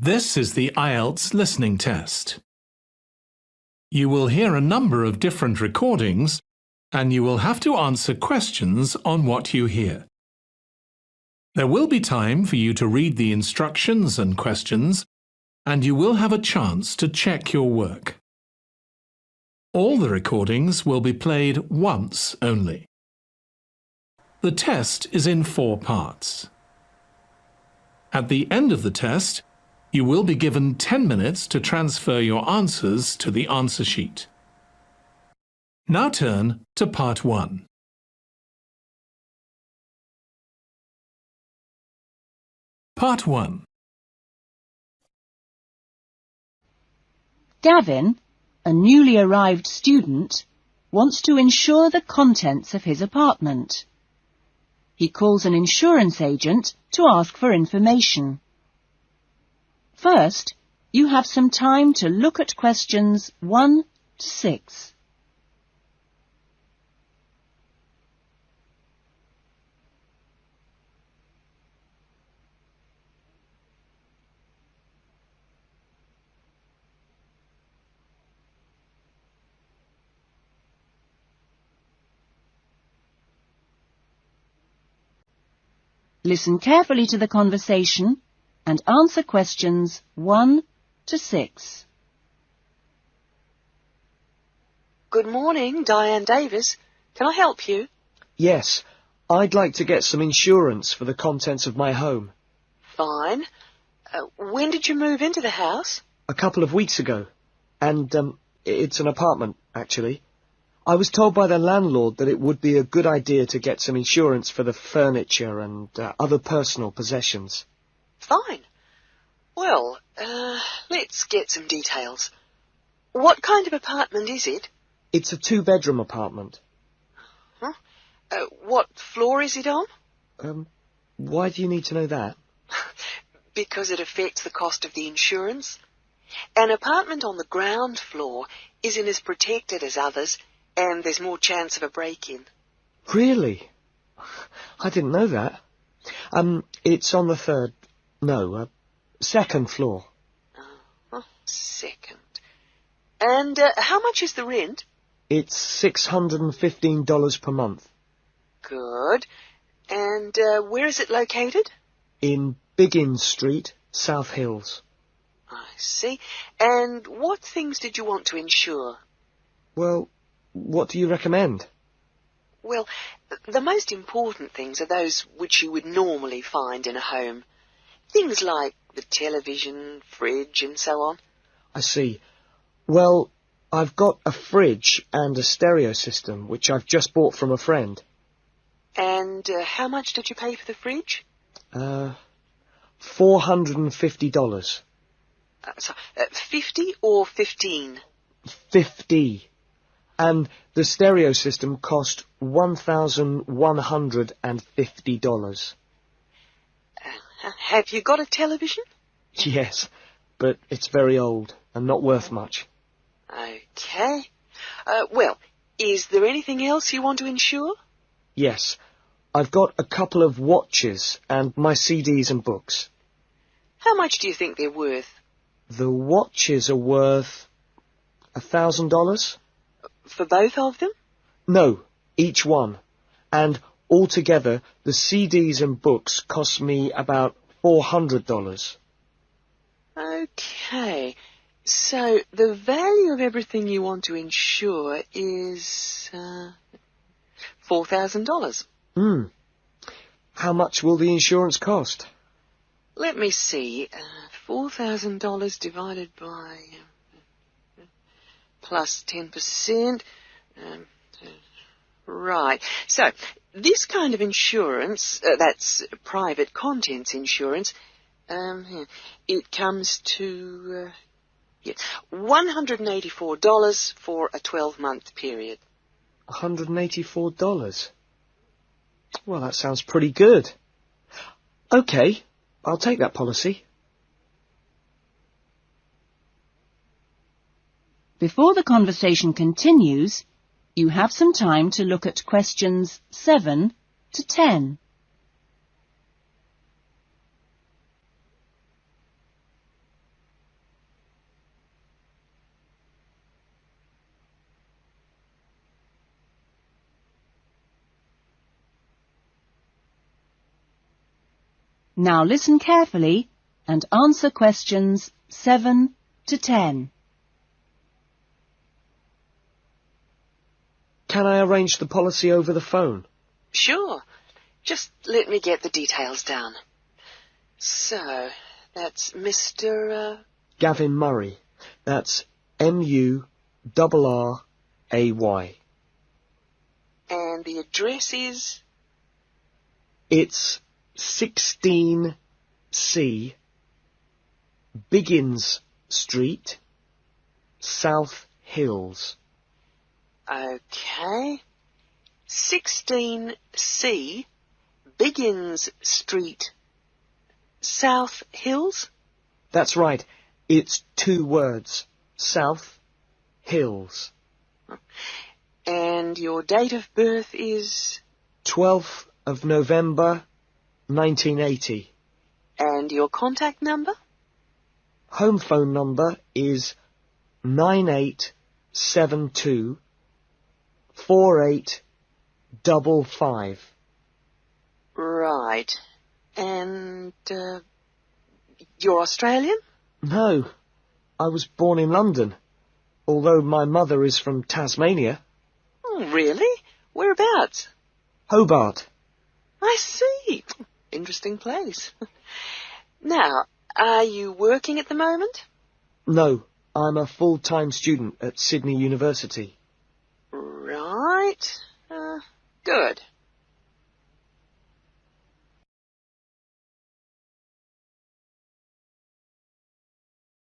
This is the Ielts listening test. You will hear a number of different recordings, and you will have to answer questions on what you hear. There will be time for you to read the instructions and questions, and you will have a chance to check your work. All the recordings will be played once only. The test is in 4 parts. At the end of the test, you will be given 10 minutes to transfer your answers to the answer sheet. Now turn to Part 1. Part 1. Gavin, a newly arrived student, wants to insure the contents of his apartment. He calls an insurance agent to ask for information. First, you have some time to look at questions 1 to 6. Listen carefully to the conversation and answer questions 1 to 6. Good morning, Diane Davis. Can I help you? Yes, I'd like to get some insurance for the contents of my home. Fine. When did you move into the house? A couple of weeks ago. And it's an apartment, actually. I was told by the landlord that it would be a good idea to get some insurance for the furniture and other personal possessions. Fine. Well, let's get some details. What kind of apartment is it? It's a 2-bedroom apartment. Huh? What floor is it on? Why do you need to know that? Because it affects the cost of the insurance. An apartment on the ground floor isn't as protected as others, and there's more chance of a break-in. Really? I didn't know that. It's on the second floor. Second. And how much is the rent? It's $615 per month. Good. And where is it located? In Biggin Street, South Hills. I see. And what things did you want to insure? Well, what do you recommend? Well, the most important things are those which you would normally find in a home. Things like the television, fridge, and so on. I see. Well, I've got a fridge and a stereo system, which I've just bought from a friend. And how much did you pay for the fridge? $450. 50 or 15? 50. And the stereo system cost $1,150. Have you got a television? Yes, but it's very old and not worth much. Okay. Well, is there anything else you want to insure? Yes. I've got a couple of watches and my CDs and books. How much do you think they're worth? The watches are worth $1,000. For both of them? No, each one. And altogether, the CDs and books cost me about $400. Okay. So the value of everything you want to insure is $4,000. How much will the insurance cost? Let me see. $4,000 divided by plus 10%. Right. So this kind of insurance, that's private contents insurance, it comes to $184 for a 12-month period. $184? Well, that sounds pretty good. Okay, I'll take that policy. Before the conversation continues, you have some time to look at questions 7 to 10. Now listen carefully and answer questions 7 to 10. Can I arrange the policy over the phone? Sure. Just let me get the details down. So, that's Mr. Gavin Murray. That's Murray. And the address is? It's 16C, Biggins Street, South Hills. Okay. 16C, Biggins Street, South Hills? That's right. It's 2 words. South Hills. And your date of birth is? 12th of November, 1980. And your contact number? Home phone number is 9872 4855. Right. And, you're Australian? No, I was born in London, although my mother is from Tasmania. Oh, really? Whereabouts? Hobart. I see. Interesting place. Now, are you working at the moment? No, I'm a full-time student at Sydney University. Right. Good.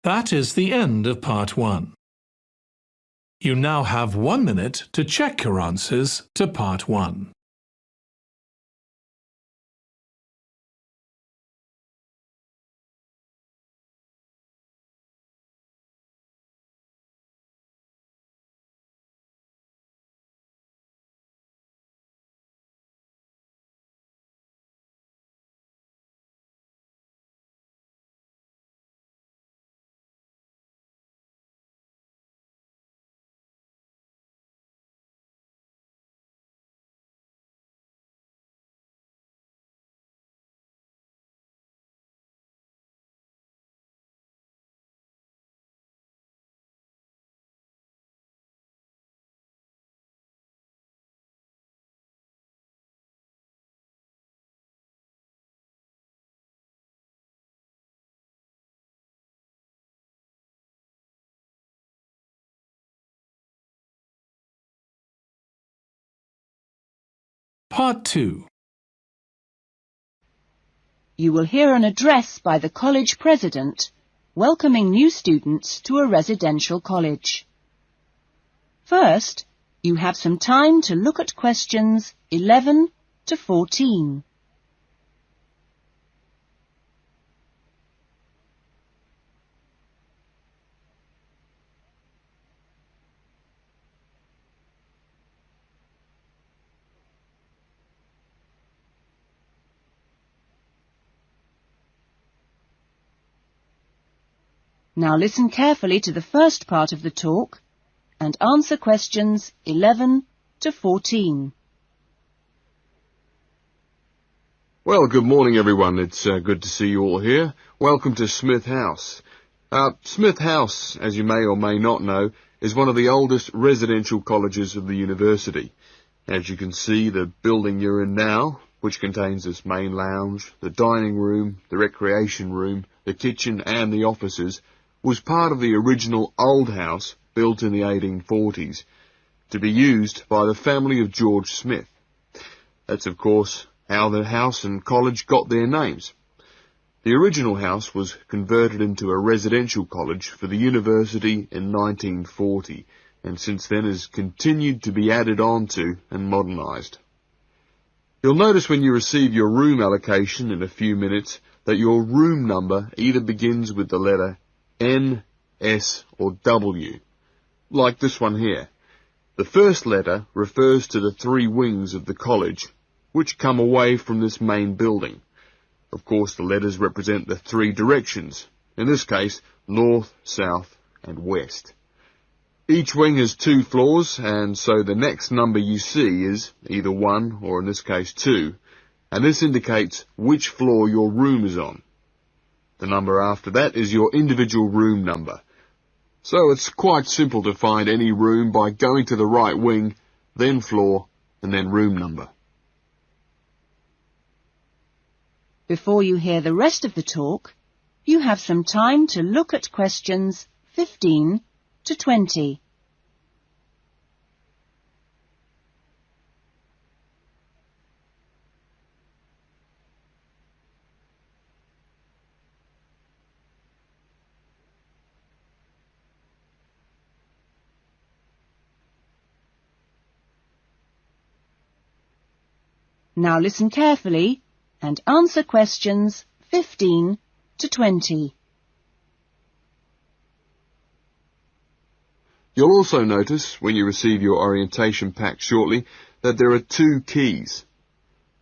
That is the end of part 1. You now have 1 minute to check your answers to part 1. Part 2. You will hear an address by the college president welcoming new students to a residential college. First, you have some time to look at questions 11 to 14. Now listen carefully to the first part of the talk and answer questions 11 to 14. Well, good morning, everyone. It's good to see you all here. Welcome to Smith House. Smith House, as you may or may not know, is one of the oldest residential colleges of the university. As you can see, the building you're in now, which contains this main lounge, the dining room, the recreation room, the kitchen and the offices, was part of the original old house built in the 1840s to be used by the family of George Smith. That's, of course, how the house and college got their names. The original house was converted into a residential college for the university in 1940, and since then has continued to be added on to and modernised. You'll notice when you receive your room allocation in a few minutes that your room number either begins with the letter N, S or W, like this one here. The first letter refers to the 3 wings of the college, which come away from this main building. Of course, the letters represent the 3 directions, in this case, north, south and west. Each wing has 2 floors, and so the next number you see is either 1 or in this case 2, and this indicates which floor your room is on. The number after that is your individual room number. So it's quite simple to find any room by going to the right wing, then floor, and then room number. Before you hear the rest of the talk, you have some time to look at questions 15 to 20. Now listen carefully and answer questions 15 to 20. You'll also notice, when you receive your orientation pack shortly, that there are two keys.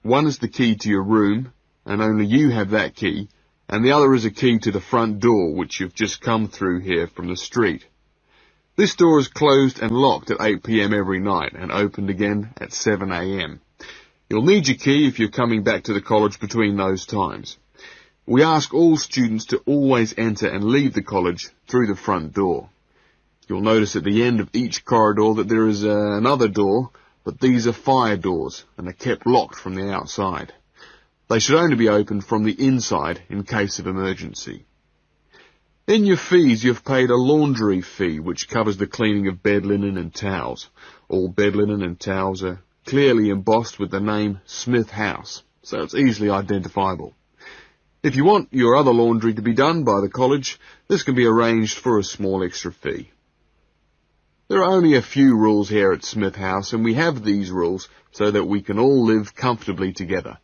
One is the key to your room, and only you have that key, and the other is a key to the front door, which you've just come through here from the street. This door is closed and locked at 8 p.m. every night, and opened again at 7 a.m. You'll need your key if you're coming back to the college between those times. We ask all students to always enter and leave the college through the front door. You'll notice at the end of each corridor that there is another door, but these are fire doors and are kept locked from the outside. They should only be opened from the inside in case of emergency. In your fees, you've paid a laundry fee, which covers the cleaning of bed linen and towels. All bed linen and towels are clearly embossed with the name Smith House, so it's easily identifiable. If you want your other laundry to be done by the college, this can be arranged for a small extra fee. There are only a few rules here at Smith House, and we have these rules so that we can all live comfortably together.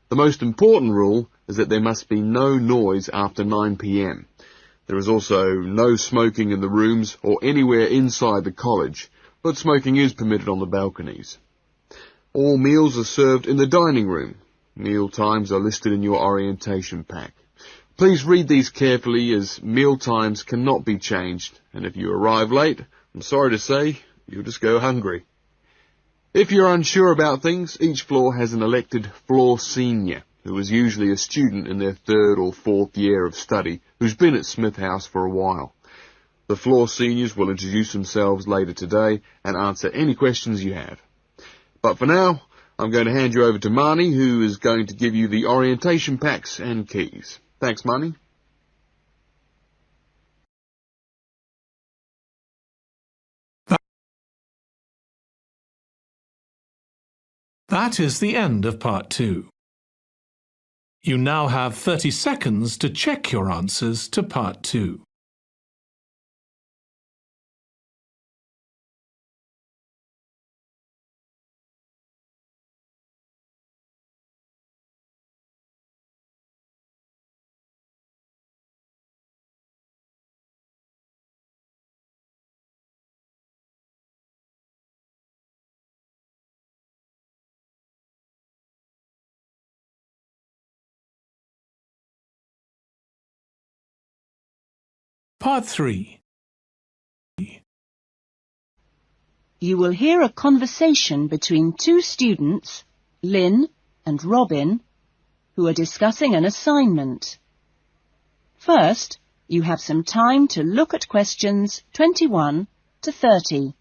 The most important rule is that there must be no noise after 9 p.m. There is also no smoking in the rooms or anywhere inside the college, but smoking is permitted on the balconies. All meals are served in the dining room. Meal times are listed in your orientation pack. Please read these carefully, as meal times cannot be changed, and if you arrive late, I'm sorry to say, you'll just go hungry. If you're unsure about things, each floor has an elected floor senior, who is usually a student in their 3rd or 4th year of study, who's been at Smith House for a while. The floor seniors will introduce themselves later today and answer any questions you have. But for now, I'm going to hand you over to Marnie, who is going to give you the orientation packs and keys. Thanks, Marnie. That is the end of part 2. You now have 30 seconds to check your answers to part 2. Part 3. You will hear a conversation between two students, Lynn and Robin, who are discussing an assignment. First, you have some time to look at questions 21 to 30.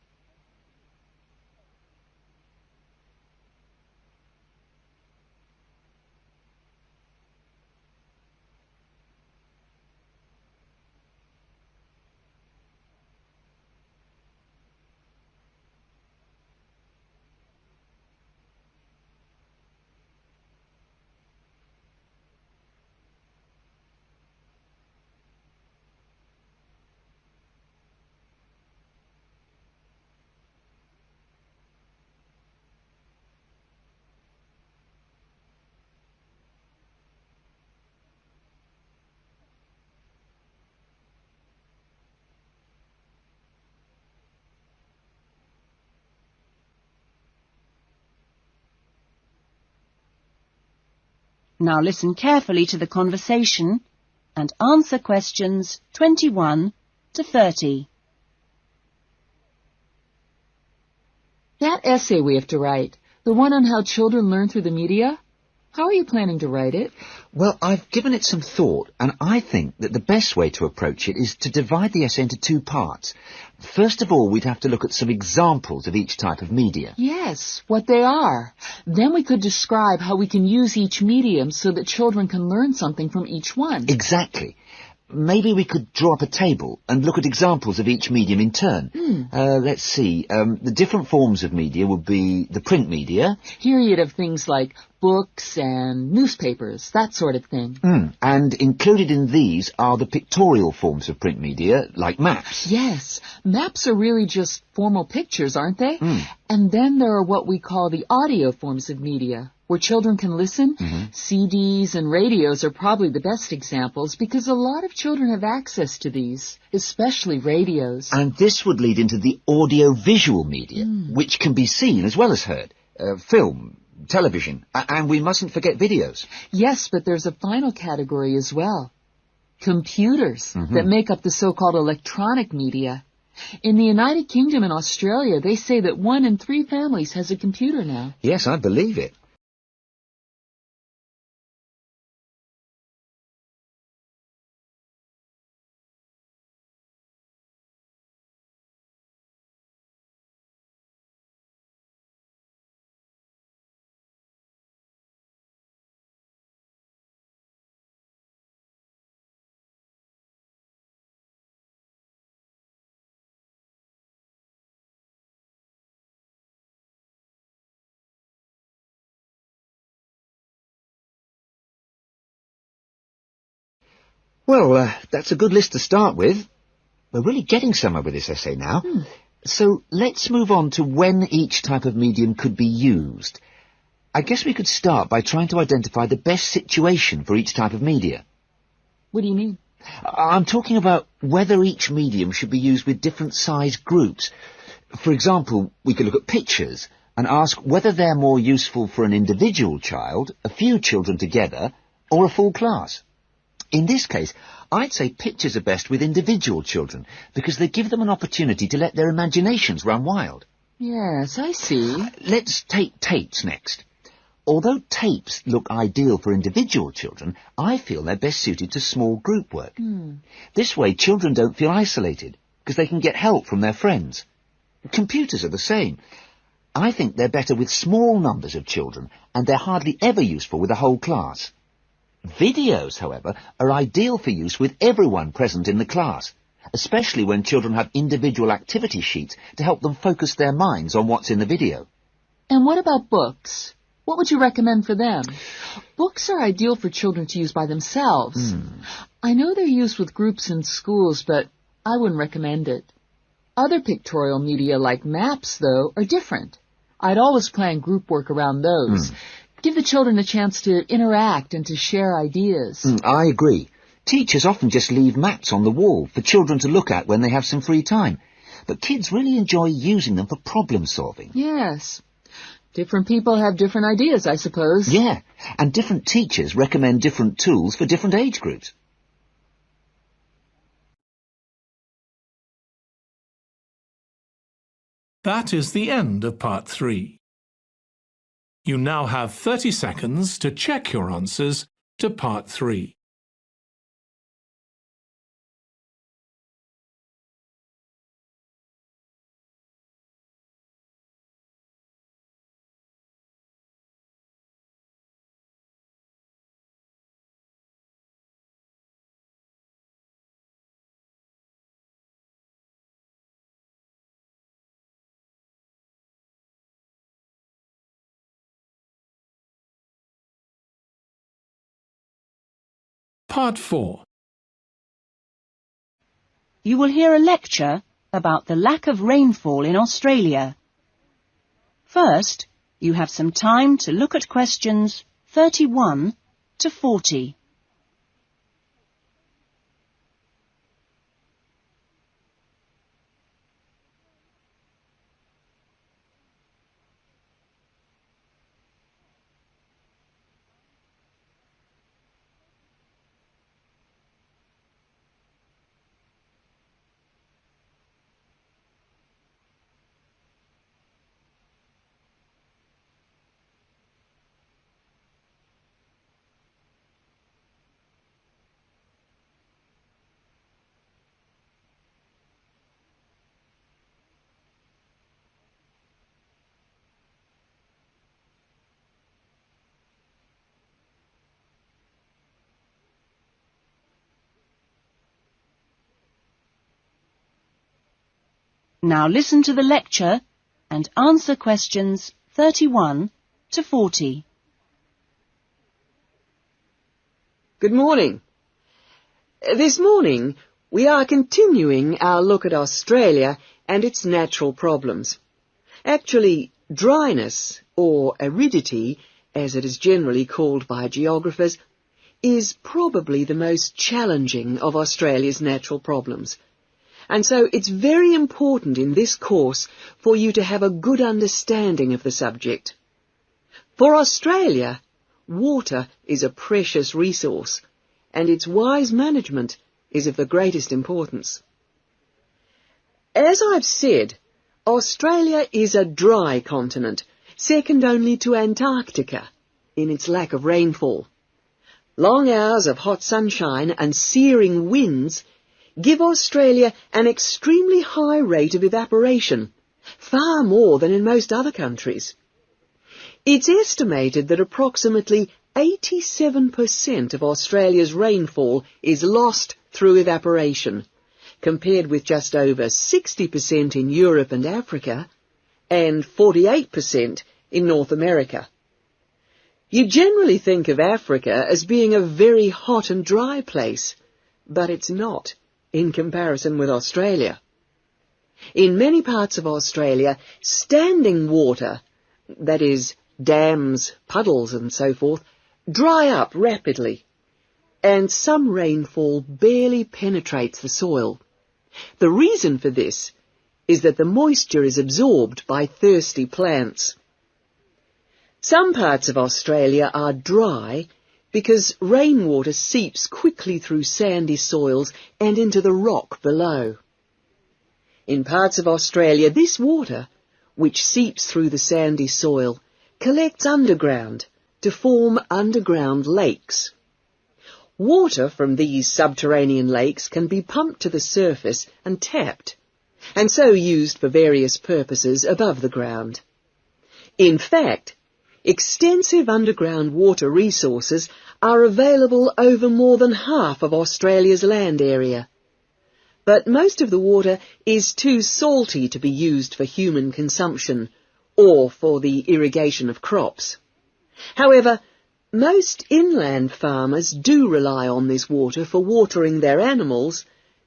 Now listen carefully to the conversation and answer questions 21 to 30. That essay we have to write, the one on how children learn through the media? How are you planning to write it? Well, I've given it some thought, and I think that the best way to approach it is to divide the essay into two parts. First of all, we'd have to look at some examples of each type of media. Yes, what they are. Then we could describe how we can use each medium so that children can learn something from each one. Exactly. Maybe we could draw up a table and look at examples of each medium in turn. Let's see. The different forms of media would be the print media. Here you'd have things like books and newspapers, that sort of thing. And included in these are the pictorial forms of print media, like maps. Yes, maps are really just formal pictures, aren't they? And then there are what we call the audio forms of media, where children can listen. CDs and radios are probably the best examples because a lot of children have access to these, especially radios. And this would lead into the audio-visual media, which can be seen as well as heard. Film, television, and we mustn't forget videos. Yes, but there's a final category as well. Computers that make up the so-called electronic media. In the United Kingdom and Australia, they say that 1 in 3 families has a computer now. Yes, I believe it. Well, that's a good list to start with. We're really getting somewhere with this essay now. So let's move on to when each type of medium could be used. I guess we could start by trying to identify the best situation for each type of media. What do you mean? I'm talking about whether each medium should be used with different size groups. For example, we could look at pictures and ask whether they're more useful for an individual child, a few children together, or a full class. In this case, I'd say pictures are best with individual children because they give them an opportunity to let their imaginations run wild. Yes, I see. Let's take tapes next. Although tapes look ideal for individual children, I feel they're best suited to small group work. This way, children don't feel isolated because they can get help from their friends. Computers are the same. I think they're better with small numbers of children, and they're hardly ever useful with a whole class. Videos, however, are ideal for use with everyone present in the class, especially when children have individual activity sheets to help them focus their minds on what's in the video. And what about books? What would you recommend for them? Books are ideal for children to use by themselves. I know they're used with groups in schools, but I wouldn't recommend it. Other pictorial media like maps, though, are different. I'd always plan group work around those. Give the children a chance to interact and to share ideas. I agree. Teachers often just leave maps on the wall for children to look at when they have some free time. But kids really enjoy using them for problem solving. Yes. Different people have different ideas, I suppose. Yeah, and different teachers recommend different tools for different age groups. That is the end of part 3. You now have 30 seconds to check your answers to part 3. Part 4. You will hear a lecture about the lack of rainfall in Australia. First, you have some time to look at questions 31 to 40. Now listen to the lecture and answer questions 31 to 40. Good morning. This morning we are continuing our look at Australia and its natural problems. Actually, dryness, or aridity, as it is generally called by geographers, is probably the most challenging of Australia's natural problems. And so it's very important in this course for you to have a good understanding of the subject. For Australia, water is a precious resource, and its wise management is of the greatest importance. As I've said, Australia is a dry continent, second only to Antarctica in its lack of rainfall. Long hours of hot sunshine and searing winds give Australia an extremely high rate of evaporation, far more than in most other countries. It's estimated that approximately 87% of Australia's rainfall is lost through evaporation, compared with just over 60% in Europe and Africa, and 48% in North America. You generally think of Africa as being a very hot and dry place, but it's not in comparison with Australia. In many parts of Australia, standing water, that is, dams, puddles and so forth, dry up rapidly, and some rainfall barely penetrates the soil. The reason for this is that the moisture is absorbed by thirsty plants. Some parts of Australia are dry because rainwater seeps quickly through sandy soils and into the rock below. In parts of Australia, this water, which seeps through the sandy soil, collects underground to form underground lakes. Water from these subterranean lakes can be pumped to the surface and tapped, and so used for various purposes above the ground. In fact, extensive underground water resources are available over more than half of Australia's land area. But most of the water is too salty to be used for human consumption or for the irrigation of crops. However, most inland farmers do rely on this water for watering their animals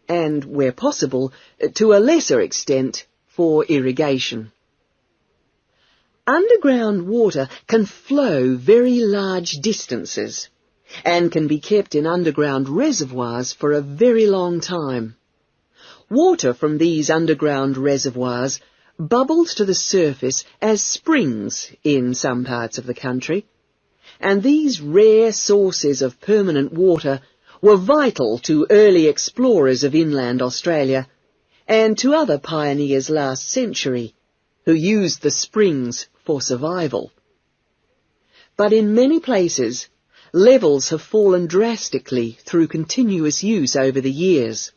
and, where possible, to a lesser extent, for irrigation. Underground water can flow very large distances and can be kept in underground reservoirs for a very long time. Water from these underground reservoirs bubbles to the surface as springs in some parts of the country, and these rare sources of permanent water were vital to early explorers of inland Australia and to other pioneers last century who used the springs for survival. But in many places, levels have fallen drastically through continuous use over the years.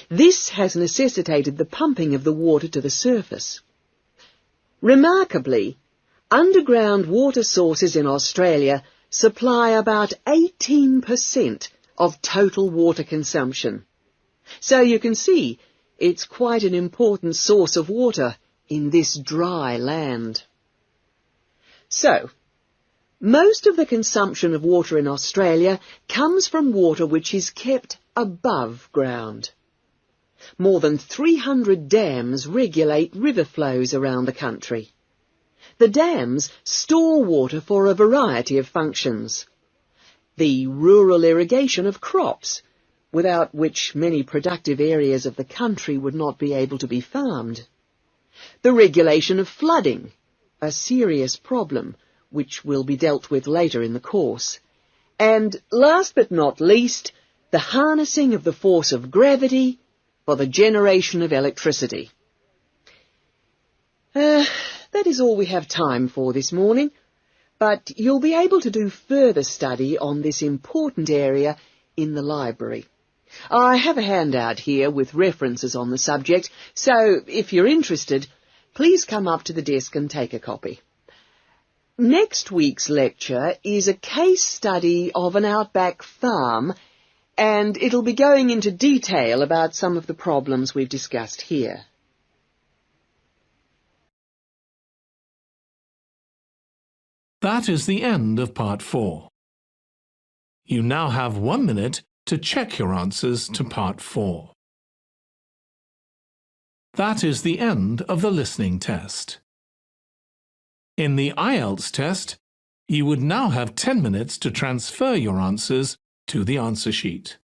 This has necessitated the pumping of the water to the surface. Remarkably, underground water sources in Australia supply about 18% of total water consumption. So you can see it's quite an important source of water in this dry land. So, most of the consumption of water in Australia comes from water which is kept above ground. More than 300 dams regulate river flows around the country. The dams store water for a variety of functions. The rural irrigation of crops, without which many productive areas of the country would not be able to be farmed. The regulation of flooding, a serious problem which will be dealt with later in the course. And last but not least, the harnessing of the force of gravity for the generation of electricity. That is all we have time for this morning, but you'll be able to do further study on this important area in the library. I have a handout here with references on the subject, so if you're interested, please come up to the desk and take a copy. Next week's lecture is a case study of an outback farm, and it'll be going into detail about some of the problems we've discussed here. That is the end of Part 4. You now have 1 minute to check your answers to Part 4. That is the end of the listening test. In the Ielts test, you would now have 10 minutes to transfer your answers to the answer sheet.